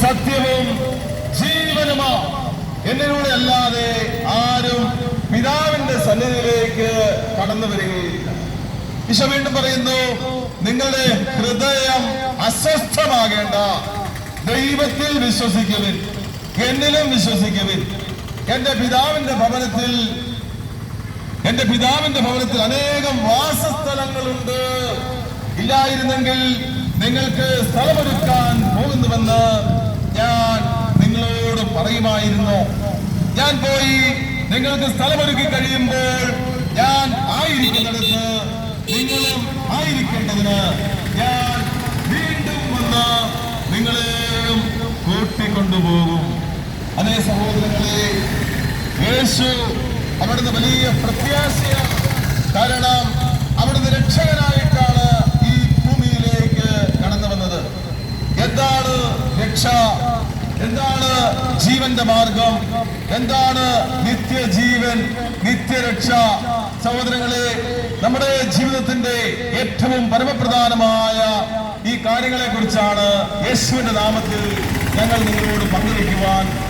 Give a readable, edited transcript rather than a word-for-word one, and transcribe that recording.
സത്യവും ജീവനുമാ. എന്നിലൂടെ അല്ലാതെ ആരും പിതാവിന്റെ സന്നിധിയിലേക്ക് കടന്നു വരികയില്ല. ഈശോ വീണ്ടും പറയുന്നു, നിങ്ങളുടെ ഹൃദയം അസ്വസ്ഥമാകേണ്ട, ദൈവത്തിൽ വിശ്വസിക്കുവിൻ, എന്നിലും വിശ്വസിക്കുവിൻ. എന്റെ പിതാവിന്റെ ഭവനത്തിൽ അനേകം വാസസ്ഥലങ്ങളുണ്ട്. ഇല്ലായിരുന്നെങ്കിൽ നിങ്ങൾക്ക് സ്ഥലമൊരുക്കാൻ പോകുന്നുവെന്ന് ഞാൻ നിങ്ങളോട് പറയുമായിരുന്നു. ഞാൻ പോയി നിങ്ങൾക്ക് സ്ഥലമൊരുക്കി കഴിയുമ്പോൾ ഞാൻ ആയിരിക്കുന്നിടത്ത് നിങ്ങളും ആയിരിക്കേണ്ടതിന് ഞാൻ വീണ്ടും വന്ന് നിങ്ങളെയും കൂട്ടിക്കൊണ്ടുപോകും. അതേ സഹോദരങ്ങളെ, യേശു അവിടുന്ന് വലിയ പ്രത്യാശയാണ്. കാരണം അവിടുന്ന് രക്ഷകനായിട്ടാണ് ഈ ഭൂമിയിലേക്ക് കടന്നു വന്നത്. എന്താണ് രക്ഷ? എന്താണ് ജീവന്റെ മാർഗം? എന്താണ് നിത്യജീവൻ, നിത്യരക്ഷ? സഹോദരങ്ങളെ, നമ്മുടെ ജീവിതത്തിന്റെ ഏറ്റവും പരമപ്രധാനമായ ഈ കാര്യങ്ങളെ കുറിച്ചാണ് യേശുവിന്റെ നാമത്തിൽ ഞങ്ങൾ നിങ്ങളോട് പങ്കുവയ്ക്കുവാൻ